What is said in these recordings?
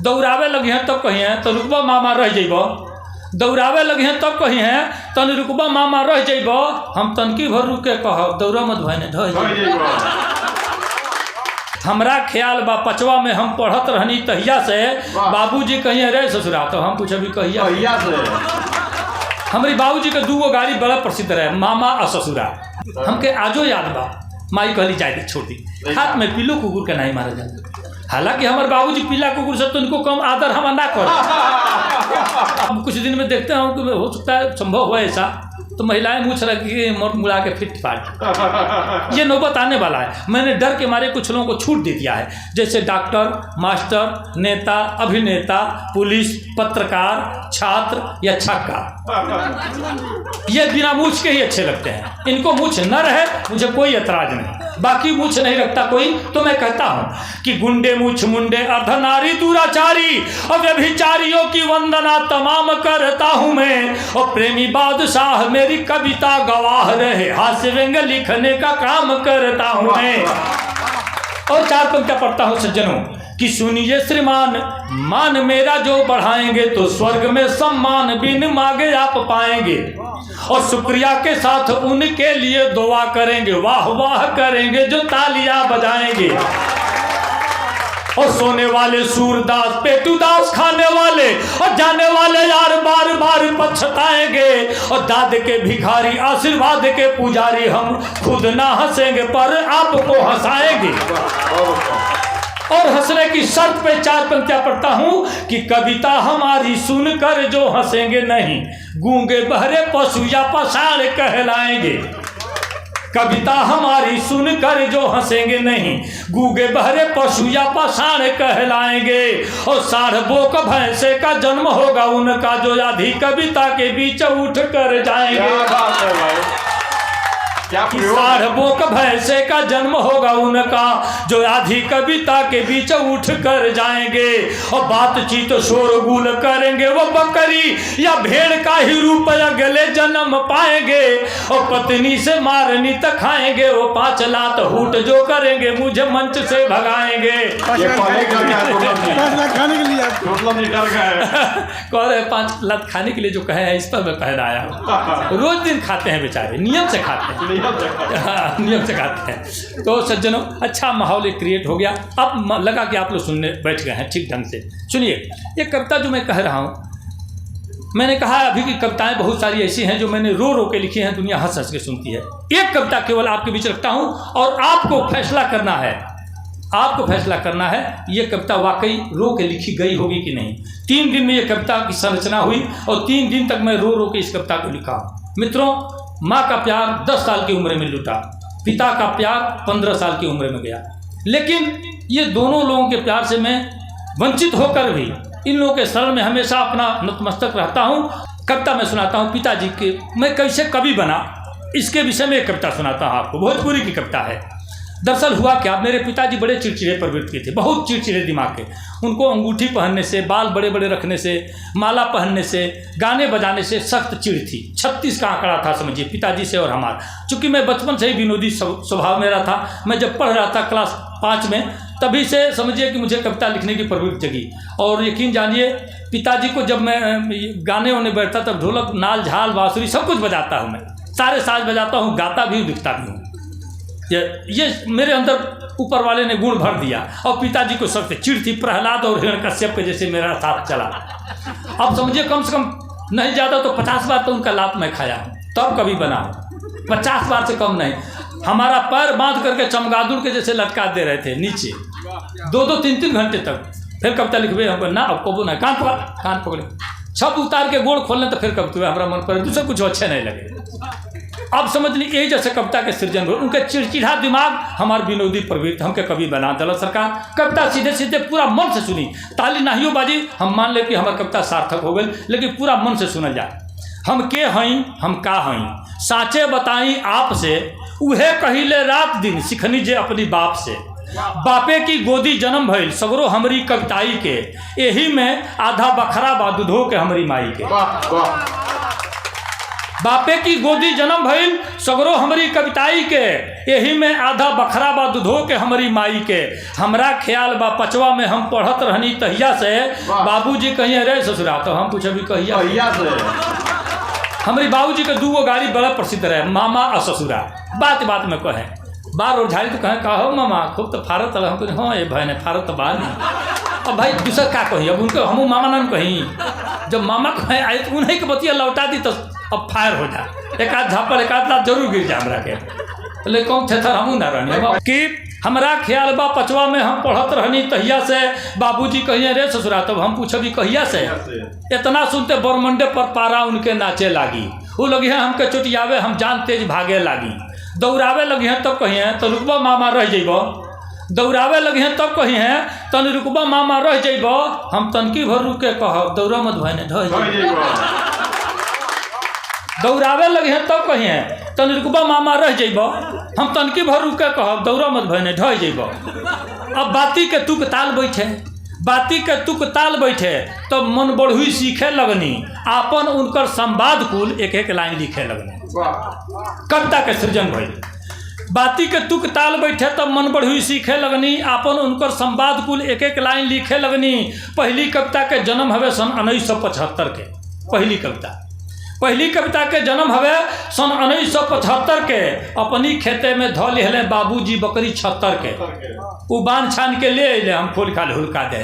दौड़ावे लगी हैं तब कही हैं तो रुकबा मामा रह जइब, दौड़ावे लगी हैं तब कही हैं तन रुकबा मामा रह जइब, हम तनकी भर रुक के कह दौड़ा मत भैने ढह। हमरा ख्याल बा पचवा में हम पढ़त रहनी तहिया से बाबूजी कहिए रे ससुरा, तो हम पूछे भी कहिया से। हमारी बाबूजी के 2 गाड़ी बड़ा प्रसिद्ध रहे, मामा और ससुरा। हमके आजो याद बा, माई कहली जाए छोड़ दी, हाथ में पिल्लू कुकुर के नहीं मारा जाए। हालांकि हमारे बाबूजी पीला कुकुर से तो उनको कम आदर हम ना कर। कुछ दिन में देखते हैं कि हो सकता है संभव हो ऐसा, तो महिलाएं मुँह रख के मुड़ा के फिट फाट। ये नौबत आने वाला है। मैंने डर के मारे कुछ लोगों को छूट दे दिया है, जैसे डॉक्टर, मास्टर, नेता, अभिनेता, पुलिस, पत्रकार, छात्र या छक्का, ये बिना मूछ के ही अच्छे लगते हैं। इनको मूछ न रहे मुझे कोई एतराज नहीं, बाकी मूछ नहीं रखता कोई तो मैं कहता हूँ कि गुंडे मूछ मुंडे अर्धनारी दुराचारी और व्यभिचारियों की वंदना तमाम करता हूँ मैं, और प्रेमी बादशाह मेरी कविता गवाह रहे, हास्य व्यंग लिखने का काम करता हूँ मैं। और 4 पंक्तियां पढ़ता हूँ सज्जनों कि सुनिए श्रीमान, मान मेरा जो बढ़ाएंगे तो स्वर्ग में सम्मान बिन मांगे आप पाएंगे, और शुक्रिया के साथ उनके लिए दुआ करेंगे, वाह वाह करेंगे जो तालियां बजाएंगे। और सोने वाले सूरदास, पेटूदास खाने वाले और जाने वाले यार बार बार पछताएंगे, और दाद के भिखारी आशीर्वाद के पुजारी हम खुद ना हंसेंगे पर आपको हंसाएंगे। और हंसने की शर्त पे 4 पंक्तियां पढ़ता हूं कि कविता हमारी सुनकर जो हंसेंगे नहीं, गूंगे बहरे पशु या पाषाण कहलाएंगे। कविता हमारी सुनकर जो हंसेंगे नहीं, गूंगे बहरे पशु या पाषाण कहलाएंगे। और साढ़ बोक भैंसे का जन्म होगा उनका, जो आधी कविता के बीच उठ कर जाएंगे। साढ़ बोक भैंसे का जन्म होगा उनका, जो आधी कविता के बीच उठ कर जाएंगे। और बातचीत शोरगुल करेंगे वो बकरी या भेड़ का ही रूप अगले जन्म पाएंगे। और पत्नी से मारनी तक खाएंगे वो 5 लात हूट जो करेंगे मुझे मंच से भगाएंगे। कह रहे 5 लात खाने के लिए जो कहे हैं इस पर मैं पहनाया। रोज दिन खाते हैं बेचारे, नियम से खाते हैं, नियम से खाते हैं। तो सज्जनों अच्छा माहौल क्रिएट हो गया। अब लगा कि आप लोग सुनने बैठ गए हैं ठीक ढंग से। सुनिए ये कविता जो मैं कह रहा हूँ, मैंने कहा अभी की कविताएं बहुत सारी ऐसी हैं जो मैंने रो रो के लिखी हैं, दुनिया हंस हंस के सुनती है। एक कविता केवल आपके बीच रखता हूँ और आपको फैसला करना है, आपको फैसला करना है ये कविता वाकई रो के लिखी गई होगी कि नहीं। 3 दिन में ये कविता की संरचना हुई और 3 दिन तक मैं रो रो के इस कविता को लिखा। मित्रों, माँ का प्यार 10 साल की उम्र में लूटा, पिता का प्यार 15 साल की उम्र में गया, लेकिन ये दोनों लोगों के प्यार से मैं वंचित होकर भी इन लोगों के शरण में हमेशा अपना नतमस्तक रहता हूँ। कविता मैं सुनाता हूँ पिताजी के, मैं कैसे कवि बना इसके विषय में एक कविता सुनाता हूँ आपको। भोजपुरी की कविता है। दरअसल हुआ क्या, मेरे पिताजी बड़े चिड़चिड़े प्रवृत्ति के थे, बहुत चिड़चिड़े दिमाग के। उनको अंगूठी पहनने से, बाल बड़े बड़े रखने से, माला पहनने से, गाने बजाने से सख्त चिड़ थी। 36 का आंकड़ा था समझिए पिताजी से और हमारा। चूँकि मैं बचपन से ही विनोदी स्वभाव मेरा था, मैं जब पढ़ रहा था क्लास 5 में तभी से समझिए कि मुझे कविता लिखने की प्रवृत्ति जगी। और यकीन जानिए पिताजी को जब मैं गाने होने बैठता तब ढोलक, नाल, झाल, बांसुरी सब कुछ बजाता हूँ, मैं सारे साज बजाता हूँ, गाता भी लिखता भी हूँ। ये मेरे अंदर ऊपर वाले ने गुण भर दिया। और पिताजी को सबसे चिढ़ थी, प्रहलाद और हिरण्यकश्यप के जैसे मेरा साथ चला। अब समझिए कम से कम नहीं ज़्यादा तो 50 बार तो उनका लात मैं खाया हूँ, तब कभी बना 50 बार से कम नहीं। हमारा पैर बांध करके चमगादुर के जैसे लटका दे रहे थे नीचे 2-2, 3-3 घंटे तक। फिर कविता लिखवे हमको ना, अब कबो ना, कान पकड़े छप उतार के गोड़ खोलने तो फिर कविता हमारा मन पर दूसरे कुछ अच्छे नहीं लगे। अब समझ ली यही जैसे कविता के सृजन हो, उनके चिड़चिड़ा दिमाग हमारे विनोदी प्रवृत्ति हमके कवि बना दिला सरकार। कविता सीधे सीधे पूरा मन से सुनी, ताली नाहियो बाजी, हम मान ले कि हमारी कविता सार्थक हो गई, लेकिन पूरा मन से सुनल जाए। हम के हई, हम का हई, साचे बताई आपसे, उहे कहिले रात दिन सिखनी जे अपनी बाप से। बापे की गोदी जन्म भइल सगरो हमरी कविताई के, यही में आधा बखरा बा दूधो के हमरी माई के। बापे की गोदी जन्म भइल सगरो हमरी कविताई के, यही में आधा बखरा बा दूधो के हमारी माई के, हमरा ख्याल बा पचवा में हम पढ़त रहनी तहिया से बाबूजी कहिए रे ससुरा, तो हम पूछे भी कहिया से। हमारी बाबूजी के 2 गाड़ी बड़ा प्रसिद्ध रहे, मामा और ससुरा। बात बात में कहे बार और झाड़ी तो कहें कहो मामा खूब तो फारत रहा, हम कहें हाँ ये भाई ने फारत तो बाल नहीं। अब भाई दूसरा क्या कही, अब उनको हम मामा ना कहीं, जब मामा कहें आए तो उन्हीं के बतिया लौटा दी तो अब फायर हो जाए, एक आध झापड़ एक आध लात जरूर गिर जा हमरा के, लेकिन कौन थे थर हमू ना रहने कि हमरा ख्याल बा पचवा में हम पढ़त रहनी तहिया से बाबूजी कहिए रे ससुरा, तब हम पूछबी कहिया से। इतना सुनते बरमंडे पर पारा उनके नाचे लागी, वो लगी है हमके चुटियावे, हम जान तेज भागे लागी, दौड़ावे लगी हैं तब कही हैं तो रुकबा मामा रह जइब, दौड़ावे लगी हैं तब कही हैं तन रुकबा मामा रह जइब, हम तनकी भर रुक के कहब दौड़ा मत भैने ढह जइब, दौड़ावे लगी हैं तब कही हैं तन रुकबा मामा रह जइब, हम तनकी भर रुक के कहब दौड़ा मत भैने ढह जइब। अब बाती के तुक ताल बैठे, बाती के तुक ताल बैठे तो मन बढ़ुई सीखे लगनी, आपन उनकर संवाद कुल एक एक लाइन लिखे लगनी, कविता के सृजन भइल। बाती के तुक ताल बैठे तब मन बढ़ुई सीखे लगनी, आपन उनकर संवाद कुल एक एक लाइन लिखे लगनी। पहली कविता के जन्म हवे सन 1975 के, पहली कविता के जन्म हवे सन 1975 के। अपनी खेते में धो लिहले बाबूजी बकरी 76 के, उ बांध छान के ले अले, हम खोल खाल हुलका दे,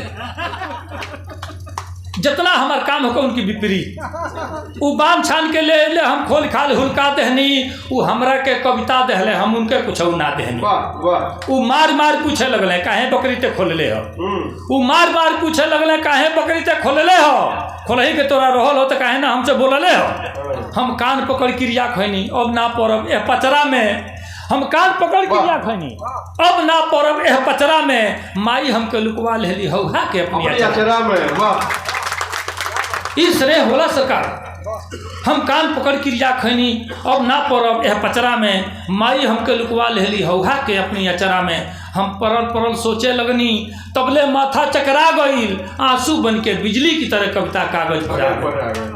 जितना हमार काम होगा उनकी विपरीत। उ बांध छान के ले अले, हम खोल खाल हुलका देहनी, उ हमरा के कविता देहले, हम उनके कुछ ना देहनी। उ मार मार पूछे लगले काहे बकरी ते खोलले हो, उ मार मार पूछे लगले काहे बकरी ते खोलले हो, खोलही के तोरा रहल हो तो काहे ना हमसे बोलले हो। हम कान पकड़ क्रिया खैनी, अब ना पड़ब ए पचरा में, हम कान पकड़ क्रिया खैनी, अब ना पड़ब एह पचरा में, माई हमके लुकवा लेली हौहा के अपनी अचरा में। वाह इस रे होला सरकार, हम कान पकड़ क्रिया खैनी, अब ना पड़ब एह पचरा में, माई हमके लुकवा लेली हौहा के अपनी अचरा में। हम परल परल सोचे लगनी, तबले माथा चकरा गईल, आंसू बन के बिजली की तरह कविता कागज पर आ गई।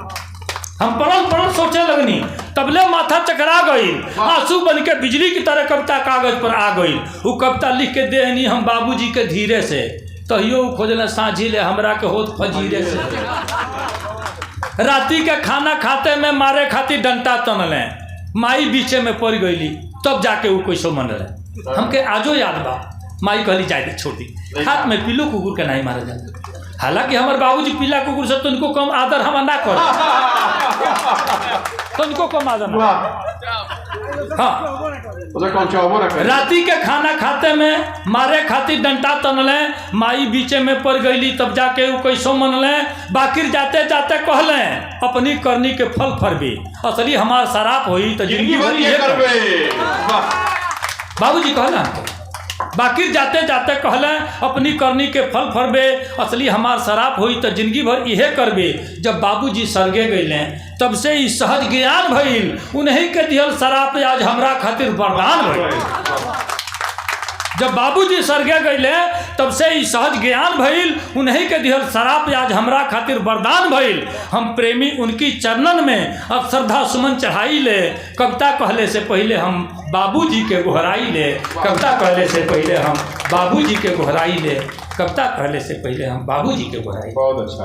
हम परल परल सोचे लगनी, तबले माथा चकरा गईल, आंसू बन के बिजली की तरह कविता कागज पर आ गई। वो कविता लिख के देहनी हम बाबूजी के धीरे से, तहियो खोजले साझी ले हमरा के होत फजीरे से। राती के खाना खाते में मारे खातिर डंटा तनले, माई बीचे में पड़ गईली, तब जाके वो कैसो मनले। हमके आजो याद बा, माई कहली जाए छोड़ दी, हाथ में पिल्लू कुकुर के नहीं मारा जाए। हालांकि हमारे बाबूजी पीला कुकुर से तुमको कम आदर हम ना कर, तुमको कम आदर ना। हाँ राती के खाना खाते में मारे खातिर डंटा तनले, माई बीचे में पड़ गईली, तब जाके वो कैसो मनले। बाकिर जाते जाते कहले अपनी करनी के फल फरबे, असली हमार शराब होई तो जिंदगी भर ये करबे। बाबूजी कहला बाकिर जाते जाते कहले अपनी करनी के फल फरबे, असली हमार शराब हुई तो जिंदगी भर इहे करबे। जब बाबूजी सरगे गईले तब से ही सहज ज्ञान भइल, उन्हीं के दियल शराब आज हमरा खातिर वरदान भइल। जब बाबूजी सरगे गईले तब से ही सहज ज्ञान भइल, उन्हीं के दियल शराब आज हमरा खातिर वरदान भइल। हम प्रेमी उनकी चरणन में अब श्रद्धा सुमन चढ़ाई ले, कविता कहले से पहले हम बाबूजी के गोहराई ले, कविता कहले से पहले हम बाबूजी के गोहराई ले, कविता कहले से पहले हम बाबूजी के गोहराई। बहुत अच्छा।